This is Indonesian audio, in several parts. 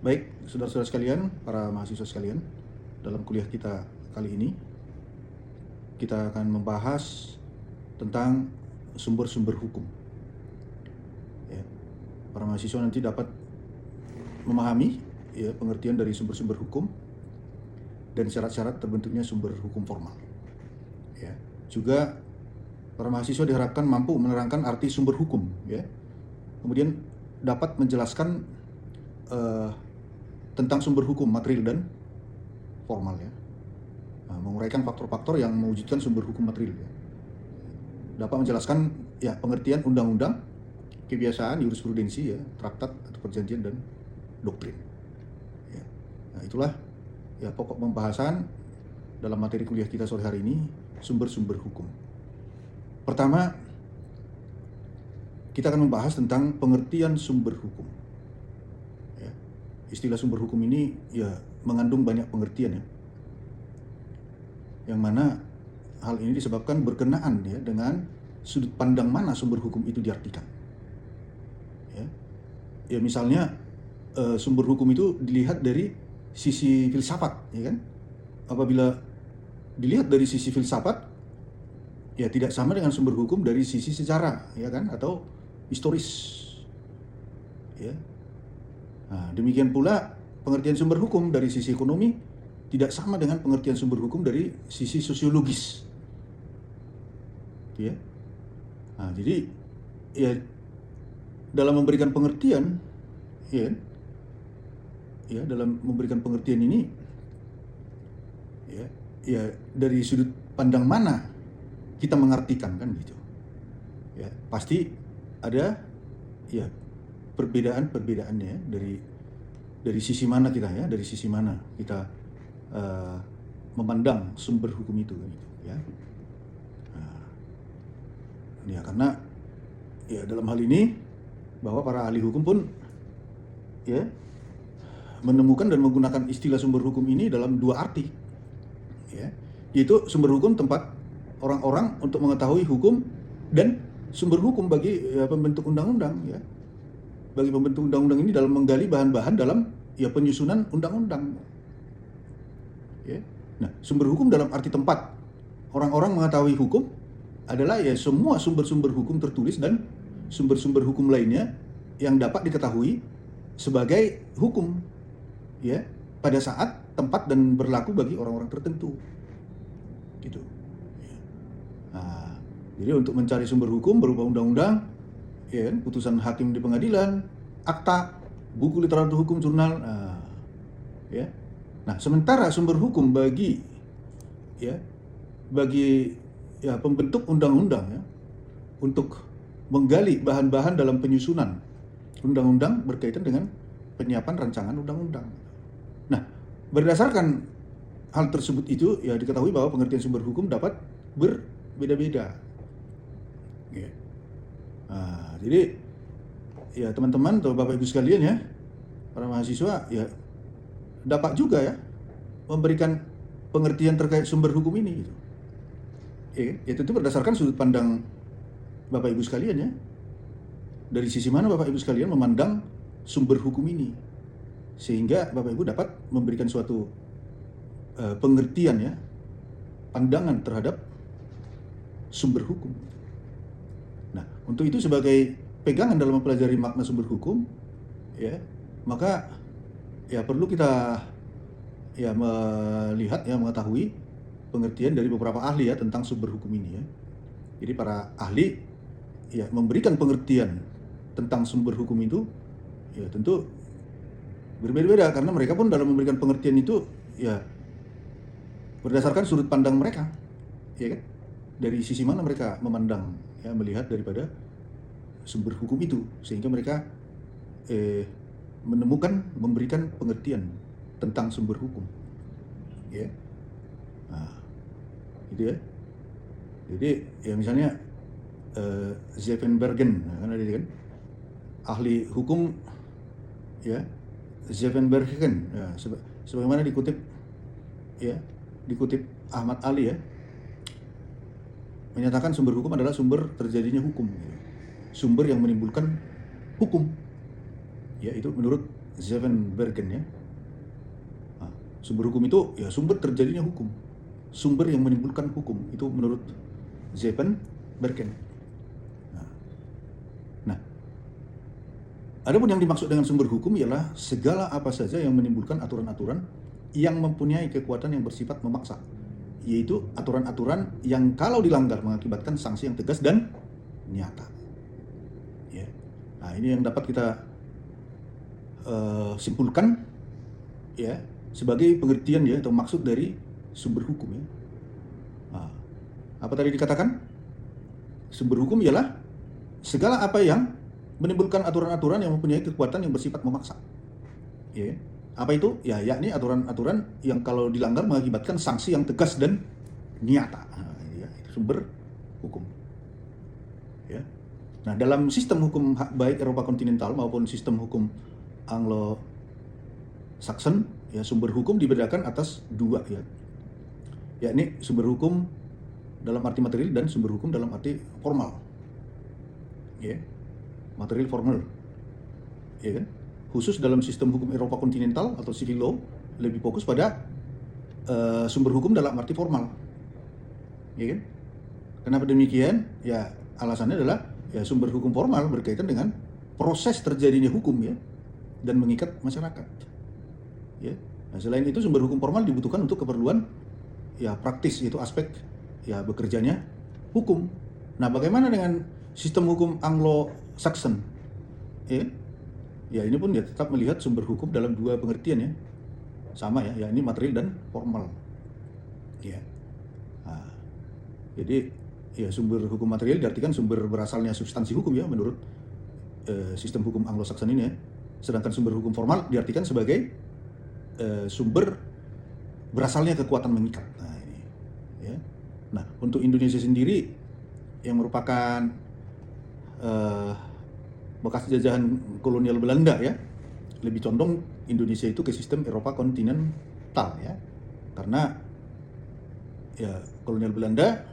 Baik, saudara-saudara sekalian, para mahasiswa sekalian, dalam kuliah kita kali ini, kita akan membahas tentang sumber-sumber hukum. Ya, para mahasiswa nanti dapat memahami pengertian dari sumber-sumber hukum dan syarat-syarat terbentuknya sumber hukum formal. Ya, juga para mahasiswa diharapkan mampu menerangkan arti sumber hukum, kemudian dapat menjelaskan tentang sumber hukum material dan formal, menguraikan faktor-faktor yang mewujudkan sumber hukum material, dapat menjelaskan pengertian undang-undang, kebiasaan, jurisprudensi, traktat atau perjanjian dan doktrin. Nah, itulah pokok pembahasan dalam materi kuliah kita sore hari ini, sumber-sumber hukum. Pertama, kita akan membahas tentang pengertian sumber hukum. Istilah sumber hukum ini mengandung banyak pengertian, yang mana hal ini disebabkan berkenaan dengan sudut pandang mana sumber hukum itu diartikan. Misalnya sumber hukum itu dilihat dari sisi filsafat, Apabila dilihat dari sisi filsafat, tidak sama dengan sumber hukum dari sisi sejarah, atau historis. Nah, demikian pula pengertian sumber hukum dari sisi ekonomi tidak sama dengan pengertian sumber hukum dari sisi sosiologis. Nah, jadi dalam memberikan pengertian, dalam memberikan pengertian ini, dari sudut pandang mana kita mengartikan, kan gitu. Pasti ada perbedaan-perbedaannya dari sisi mana kita memandang sumber hukum itu, gitu. Karena dalam hal ini bahwa para ahli hukum pun menemukan dan menggunakan istilah sumber hukum ini dalam dua arti, yaitu sumber hukum tempat orang-orang untuk mengetahui hukum, dan sumber hukum bagi pembentuk undang-undang, bagi pembentuk undang-undang ini dalam menggali bahan-bahan dalam penyusunan undang-undang. Nah, sumber hukum dalam arti tempat orang-orang mengetahui hukum adalah semua sumber-sumber hukum tertulis dan sumber-sumber hukum lainnya yang dapat diketahui sebagai hukum, pada saat, tempat, dan berlaku bagi orang-orang tertentu, gitu. Nah, jadi untuk mencari sumber hukum berupa undang-undang, putusan hakim di pengadilan, akta, buku literatur hukum, jurnal. Nah, sementara sumber hukum bagi pembentuk undang-undang, untuk menggali bahan-bahan dalam penyusunan undang-undang berkaitan dengan penyiapan rancangan undang-undang. Nah, berdasarkan hal tersebut itu diketahui bahwa pengertian sumber hukum dapat berbeda-beda. Nah, jadi teman-teman atau Bapak Ibu sekalian, para mahasiswa dapat juga memberikan pengertian terkait sumber hukum ini, gitu. Tentu berdasarkan sudut pandang Bapak Ibu sekalian, dari sisi mana Bapak Ibu sekalian memandang sumber hukum ini, sehingga Bapak Ibu dapat memberikan suatu pengertian, pandangan terhadap sumber hukum. Nah, untuk itu sebagai pegangan dalam mempelajari makna sumber hukum, maka perlu kita melihat, mengetahui pengertian dari beberapa ahli tentang sumber hukum ini. Jadi para ahli memberikan pengertian tentang sumber hukum itu tentu berbeda-beda, karena mereka pun dalam memberikan pengertian itu berdasarkan sudut pandang mereka, dari sisi mana mereka memandang, melihat daripada sumber hukum itu, sehingga mereka memberikan pengertian tentang sumber hukum. Nah, gitu ya. Jadi misalnya Zevenbergen, kan ada kan ahli hukum, Zevenbergen, sebagaimana dikutip Ahmad Ali, menyatakan sumber hukum adalah sumber terjadinya hukum, sumber yang menimbulkan hukum. Itu menurut Zevenbergen ya. Nah, sumber hukum itu ya sumber terjadinya hukum, sumber yang menimbulkan hukum, itu menurut Zevenbergen. Nah, adapun yang dimaksud dengan sumber hukum ialah segala apa saja yang menimbulkan aturan-aturan yang mempunyai kekuatan yang bersifat memaksa, yaitu aturan-aturan yang kalau dilanggar mengakibatkan sanksi yang tegas dan nyata. Ya. Nah, ini yang dapat kita simpulkan ya sebagai pengertian ya atau maksud dari sumber hukum ya. Nah, apa tadi dikatakan? Sumber hukum ialah segala apa yang menimbulkan aturan-aturan yang mempunyai kekuatan yang bersifat memaksa. Ya. Apa itu? Ya, yakni aturan-aturan yang kalau dilanggar mengakibatkan sanksi yang tegas dan nyata. Nah, ya, itu sumber hukum. Ya. Nah, dalam sistem hukum baik Eropa kontinental maupun sistem hukum Anglo-Saxon, ya sumber hukum dibedakan atas dua ya, yakni sumber hukum dalam arti material dan sumber hukum dalam arti formal. Ya, material formal, ya kan? Khusus dalam sistem hukum Eropa kontinental atau civil law lebih fokus pada sumber hukum dalam arti formal, ya kan? Kenapa demikian? Ya alasannya adalah ya sumber hukum formal berkaitan dengan proses terjadinya hukum ya dan mengikat masyarakat. Ya. Nah, selain itu sumber hukum formal dibutuhkan untuk keperluan ya praktis, yaitu aspek ya bekerjanya hukum. Nah, bagaimana dengan sistem hukum Anglo-Saxon? Ya. Ya, ini pun ya tetap melihat sumber hukum dalam dua pengertian ya. Sama ya, ini material dan formal. Ya. Nah, jadi ya sumber hukum material diartikan sumber berasalnya substansi hukum ya menurut sistem hukum Anglo-Saxon ini ya. Sedangkan sumber hukum formal diartikan sebagai sumber berasalnya kekuatan mengikat. Nah, ini ya. Nah, untuk Indonesia sendiri yang merupakan bekas jajahan kolonial Belanda ya, lebih condong Indonesia itu ke sistem Eropa kontinental ya. Karena ya kolonial Belanda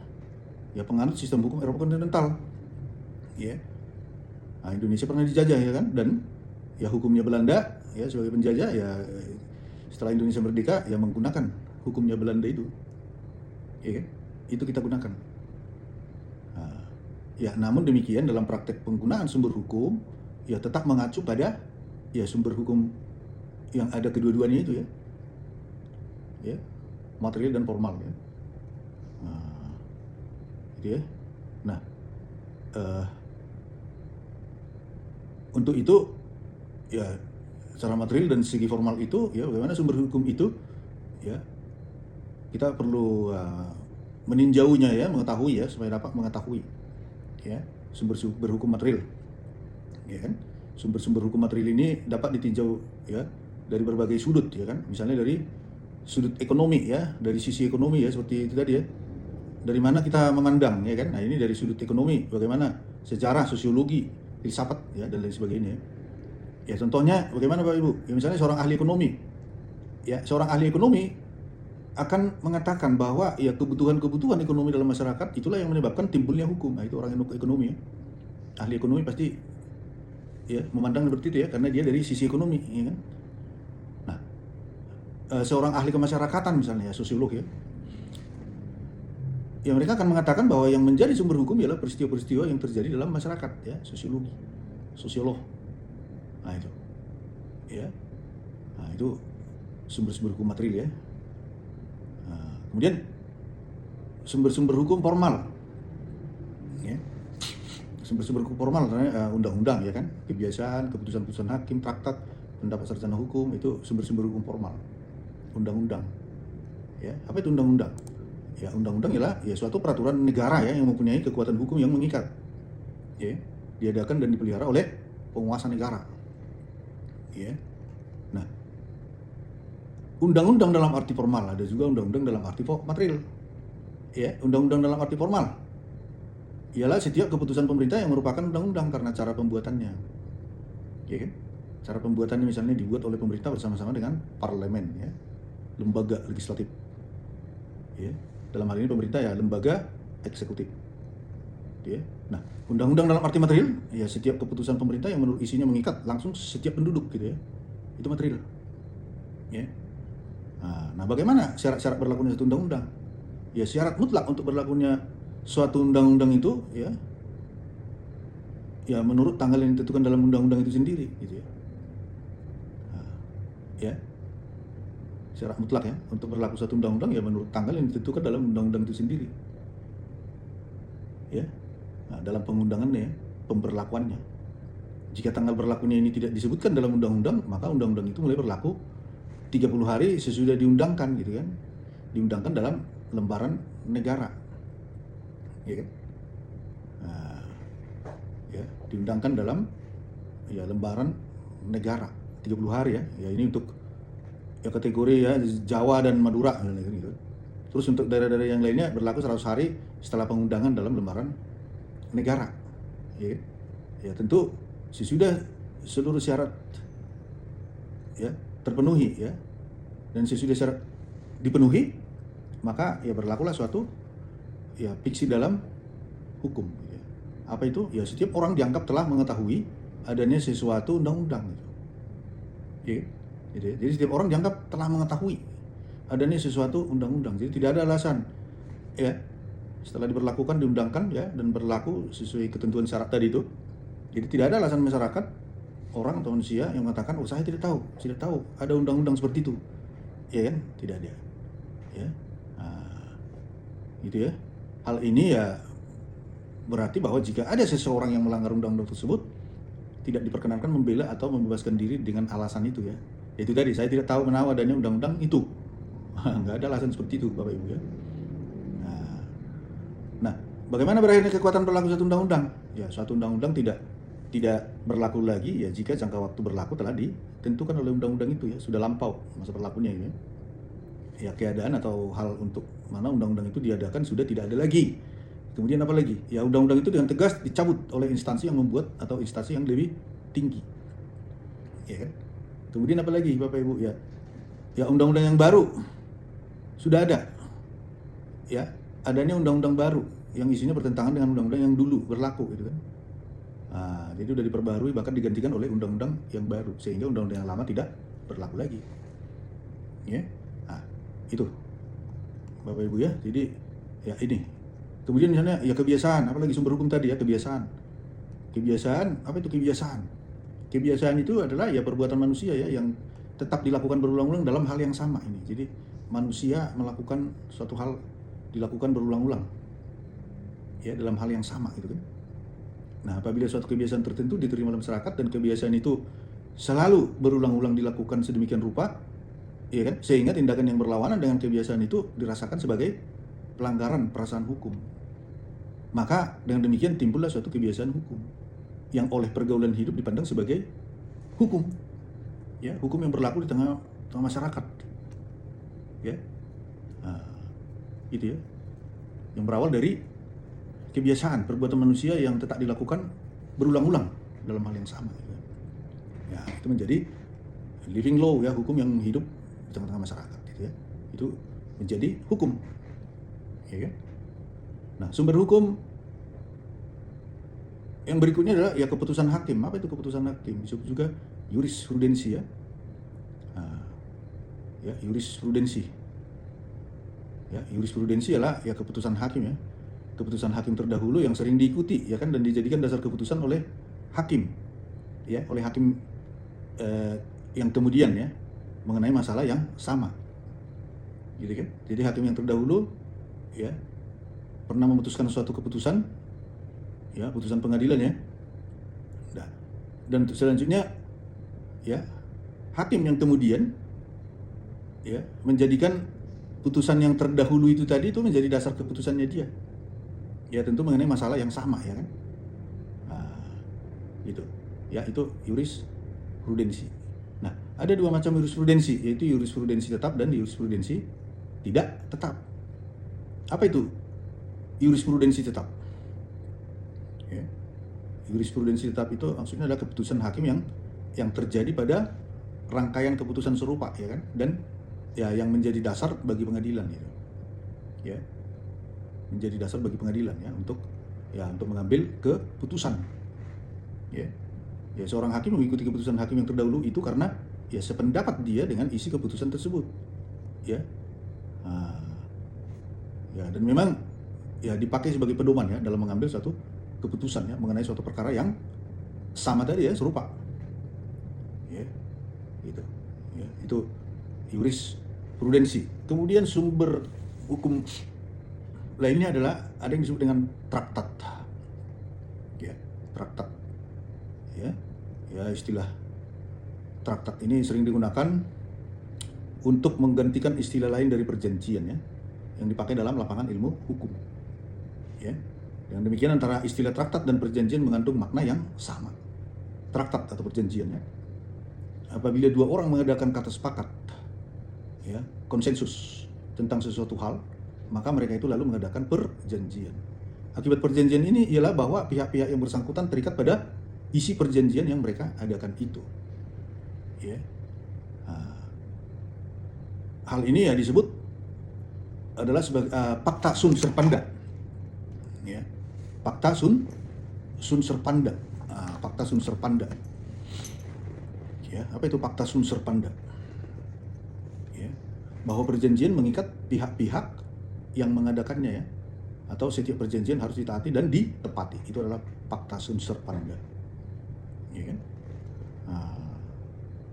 ya penganut sistem hukum Eropa kontinental. Ya. Nah, Indonesia pernah dijajah ya kan, dan ya hukumnya Belanda ya sebagai penjajah ya setelah Indonesia merdeka ya menggunakan hukumnya Belanda itu. Ya kan? Itu kita gunakan. Nah, ya namun demikian dalam praktek penggunaan sumber hukum ya tetap mengacu pada ya sumber hukum yang ada kedua-duanya itu ya. Ya, material dan formal ya. Nah, gitu ya. Nah, untuk itu ya secara material dan segi formal itu ya bagaimana sumber hukum itu ya kita perlu meninjaunya ya, mengetahui ya supaya dapat mengetahui ya sumber-sumber hukum material ya kan. Sumber-sumber hukum material ini dapat ditinjau ya dari berbagai sudut ya kan, misalnya dari sudut ekonomi ya, dari sisi ekonomi ya seperti itu tadi ya, dari mana kita memandang ya kan. Nah, ini dari sudut ekonomi bagaimana sejarah, sosiologi, filsafat ya dan lain sebagainya. Ya contohnya bagaimana Bapak Ibu? Ya misalnya seorang ahli ekonomi. Ya, seorang ahli ekonomi akan mengatakan bahwa ya kebutuhan-kebutuhan ekonomi dalam masyarakat itulah yang menyebabkan timbulnya hukum. Nah, itu orang ekonomi ya. Ahli ekonomi pasti ya memandang seperti itu ya karena dia dari sisi ekonomi ya kan. Nah, seorang ahli kemasyarakatan misalnya ya, sosiolog ya. Ya mereka akan mengatakan bahwa yang menjadi sumber hukum ialah peristiwa-peristiwa yang terjadi dalam masyarakat ya, sosiologi, sosiolog. Nah itu, ya, nah itu sumber-sumber hukum material ya. Nah, kemudian sumber-sumber hukum formal, ya, sumber-sumber hukum formal, undang-undang ya kan, kebiasaan, keputusan-keputusan hakim, traktat, pendapat sarjana hukum itu sumber-sumber hukum formal, undang-undang, ya. Apa itu undang-undang? Ya, undang-undang ialah ya suatu peraturan negara ya yang mempunyai kekuatan hukum yang mengikat. Ya, diadakan dan dipelihara oleh penguasa negara. Ya. Nah, undang-undang dalam arti formal, ada juga undang-undang dalam arti material. Ya, undang-undang dalam arti formal ialah setiap keputusan pemerintah yang merupakan undang-undang karena cara pembuatannya. Ya kan? Cara pembuatannya misalnya dibuat oleh pemerintah bersama-sama dengan parlemen ya, lembaga legislatif. Ya. Dalam hal ini pemerintah ya lembaga eksekutif. Ya. Nah, undang-undang dalam arti material ya setiap keputusan pemerintah yang menurut isinya mengikat langsung setiap penduduk gitu ya. itu material. Ya. Nah, bagaimana syarat-syarat berlakunya satu undang-undang? Ya, syarat mutlak untuk berlakunya suatu undang-undang itu ya menurut tanggal yang ditentukan dalam undang-undang itu sendiri, gitu ya. Ya, syarat mutlak ya untuk berlaku suatu undang-undang ya menurut tanggal yang ditentukan dalam undang-undang itu sendiri. Ya, dalam pengundangannya, pemberlakuannya. Jika tanggal berlakunya ini tidak disebutkan dalam undang-undang, maka undang-undang itu mulai berlaku 30 hari sesudah diundangkan, gitu kan. Diundangkan dalam lembaran negara. Ya kan? Ya, diundangkan dalam lembaran negara 30 hari ya. Ya, ini untuk kategori ya Jawa dan Madura gitu. Terus untuk daerah-daerah yang lainnya berlaku 100 hari setelah pengundangan dalam lembaran negara. Ya, ya tentu sesudah seluruh syarat ya terpenuhi ya, dan sesudah syarat dipenuhi, maka ya berlakulah suatu ya fiksi dalam hukum. Ya. Apa itu? Ya setiap orang dianggap telah mengetahui adanya sesuatu undang-undang. Gitu. Ya. Jadi setiap orang dianggap telah mengetahui adanya sesuatu undang-undang. Jadi tidak ada alasan ya setelah diberlakukan, diundangkan ya dan berlaku sesuai ketentuan syarat tadi itu. Jadi tidak ada alasan masyarakat, orang atau manusia yang mengatakan, oh saya tidak tahu ada undang-undang seperti itu, ya kan? Tidak ada, ya. Gitu ya. Hal ini ya berarti bahwa jika ada seseorang yang melanggar undang-undang tersebut, tidak diperkenankan membela atau membebaskan diri dengan alasan itu ya. Itu tadi, saya tidak tahu menahu adanya undang-undang itu. Nggak ada alasan seperti itu, Bapak Ibu ya. Nah, bagaimana berakhirnya kekuatan berlaku suatu undang-undang? Ya, suatu undang-undang tidak berlaku lagi ya jika jangka waktu berlaku telah ditentukan oleh undang-undang itu ya, sudah lampau masa berlakunya ya. Ya, keadaan atau hal untuk mana undang-undang itu diadakan sudah tidak ada lagi. Kemudian apa lagi? Ya, undang-undang itu dengan tegas dicabut oleh instansi yang membuat atau instansi yang lebih tinggi. Ya kan? Kemudian apa lagi Bapak Ibu ya? Ya, undang-undang yang baru sudah ada. Ya, adanya undang-undang baru yang isinya bertentangan dengan undang-undang yang dulu berlaku gitu kan. Jadi sudah diperbarui bahkan digantikan oleh undang-undang yang baru sehingga undang-undang yang lama tidak berlaku lagi. Ya. Itu Bapak Ibu ya. Jadi ya ini. Kemudian misalnya ya kebiasaan, apalagi sumber hukum tadi ya, kebiasaan. Kebiasaan, apa itu kebiasaan? Kebiasaan itu adalah ya perbuatan manusia ya yang tetap dilakukan berulang-ulang dalam hal yang sama ini. Jadi manusia melakukan suatu hal dilakukan berulang-ulang ya dalam hal yang sama gitu kan. Nah, apabila suatu kebiasaan tertentu diterima oleh masyarakat dan kebiasaan itu selalu berulang-ulang dilakukan sedemikian rupa, ya kan, sehingga tindakan yang berlawanan dengan kebiasaan itu dirasakan sebagai pelanggaran perasaan hukum. Maka dengan demikian timbullah suatu kebiasaan hukum yang oleh pergaulan hidup dipandang sebagai hukum. Ya, hukum yang berlaku di tengah masyarakat. Ya. Itu ya. Yang berawal dari kebiasaan perbuatan manusia yang tetap dilakukan berulang-ulang dalam hal yang sama. Ya, itu menjadi living law ya, hukum yang hidup di tengah-tengah masyarakat gitu ya. Itu menjadi hukum. Ya kan? Nah, sumber hukum yang berikutnya adalah ya keputusan hakim. Apa itu keputusan hakim? Disebut juga jurisprudensi ya. Ya, jurisprudensi. Ya, jurisprudensi adalah ya keputusan hakim ya. Keputusan hakim terdahulu yang sering diikuti ya kan dan dijadikan dasar keputusan oleh hakim ya, oleh hakim yang kemudian ya mengenai masalah yang sama gitu kan. Jadi hakim yang terdahulu ya pernah memutuskan suatu keputusan ya, putusan pengadilan ya. Nah, dan selanjutnya ya hakim yang kemudian ya menjadikan putusan yang terdahulu itu tadi itu menjadi dasar keputusannya dia. Ya tentu mengenai masalah yang sama ya kan. Gitu. Ya itu jurisprudensi. Nah, ada dua macam jurisprudensi, yaitu jurisprudensi tetap dan jurisprudensi tidak tetap. Apa itu jurisprudensi tetap? Ya. Jurisprudensi tetap itu maksudnya adalah keputusan hakim yang terjadi pada rangkaian keputusan serupa ya kan, dan ya yang menjadi dasar bagi pengadilan gitu. Ya. Menjadi dasar bagi pengadilan ya untuk mengambil keputusan. Ya. Ya, seorang hakim mengikuti keputusan hakim yang terdahulu itu karena ya sependapat dia dengan isi keputusan tersebut, ya. Nah, ya, dan memang ya dipakai sebagai pedoman ya dalam mengambil suatu keputusan ya mengenai suatu perkara yang sama tadi ya, serupa, ya, gitu, ya, itu jurisprudensi. Kemudian sumber hukum lainnya adalah ada yang disebut dengan traktat, ya, traktat, ya, istilah traktat ini sering digunakan untuk menggantikan istilah lain dari perjanjian ya, yang dipakai dalam lapangan ilmu hukum. Ya. Dengan demikian antara istilah traktat dan perjanjian mengandung makna yang sama. Traktat atau perjanjian ya. Apabila dua orang mengadakan kata sepakat, ya, konsensus tentang sesuatu hal, maka mereka itu lalu mengadakan perjanjian. Akibat perjanjian ini ialah bahwa pihak-pihak yang bersangkutan terikat pada isi perjanjian yang mereka adakan itu. Ya. Hal ini ya disebut adalah sebagai Pacta Sunt Serpanda. Ya. Pacta Sunt Serpanda. Pacta Sunt Serpanda. Ya, apa itu Pacta Sunt Serpanda? Ya, bahwa perjanjian mengikat pihak-pihak yang mengadakannya ya, atau setiap perjanjian harus ditaati dan ditepati. Itu adalah Pacta Sunt Serpanda. Ya kan?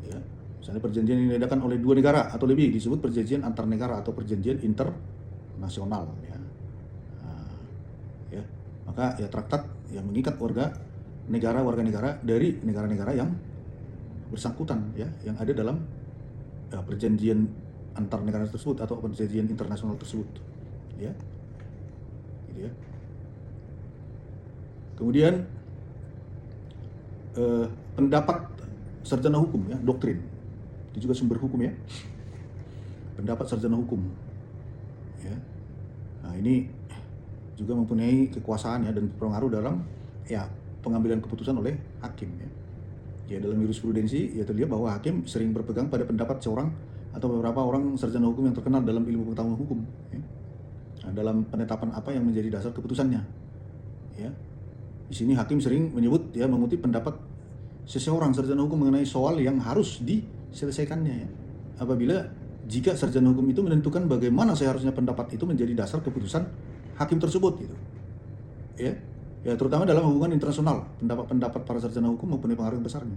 Ya. Misalnya perjanjian yang diadakan oleh dua negara atau lebih disebut perjanjian antar negara atau perjanjian internasional ya. Ya. Maka ya traktat yang mengikat warga negara dari negara-negara yang bersangkutan ya, yang ada dalam ya, perjanjian antar negara tersebut atau perjanjian internasional tersebut ya. Gitu ya. Kemudian pendapat sarjana hukum ya, doktrin. Itu juga sumber hukum ya. Pendapat sarjana hukum. Ya. Nah, ini juga mempunyai kekuasaan ya dan berpengaruh dalam ya pengambilan keputusan oleh hakim ya. Ya, dalam jurisprudensi ya terlihat bahwa hakim sering berpegang pada pendapat seorang atau beberapa orang sarjana hukum yang terkenal dalam ilmu pengetahuan hukum ya. Nah, dalam penetapan apa yang menjadi dasar keputusannya. Ya. Di sini hakim sering menyebut ya, mengutip pendapat seseorang sarjana hukum mengenai soal yang harus diselesaikannya ya. Apabila jika sarjana hukum itu menentukan bagaimana seharusnya pendapat itu menjadi dasar keputusan hakim tersebut gitu. Ya. Ya, terutama dalam hubungan internasional, pendapat-pendapat para sarjana hukum mempunyai pengaruh yang besar.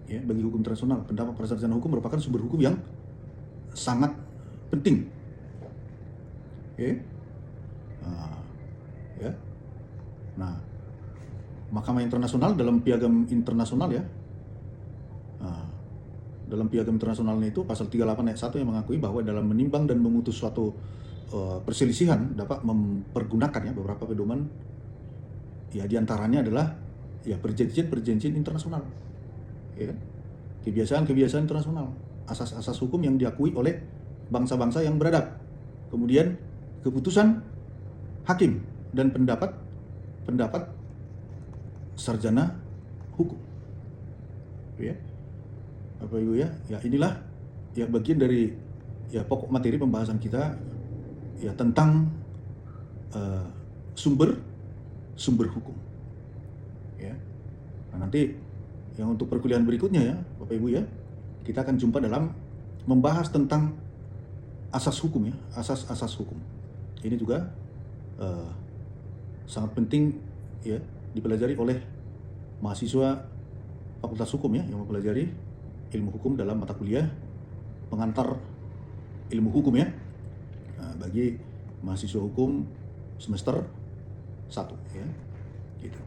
Ya, bagi hukum internasional, pendapat para sarjana hukum merupakan sumber hukum yang sangat penting. Ya. Ya. Nah, Mahkamah Internasional dalam Piagam Internasional ya, dalam Piagam Internasionalnya itu pasal 38 ayat 1 yang mengakui bahwa dalam menimbang dan memutus suatu perselisihan dapat mempergunakan ya beberapa pedoman ya, diantaranya adalah ya perjanjian internasional, ya kan? Kebiasaan internasional, asas-asas hukum yang diakui oleh bangsa-bangsa yang beradab, kemudian keputusan hakim dan pendapat sarjana hukum, ya, Bapak Ibu ya, ya inilah ya bagian dari ya pokok materi pembahasan kita ya tentang sumber hukum, ya. Nah, nanti yang untuk perkuliahan berikutnya ya, Bapak Ibu ya, kita akan jumpa dalam membahas tentang asas hukum ya, asas hukum. Ini juga sangat penting ya dipelajari oleh mahasiswa Fakultas Hukum ya yang mempelajari ilmu hukum dalam mata kuliah pengantar ilmu hukum ya. Nah, bagi mahasiswa hukum semester 1 ya. Gitu.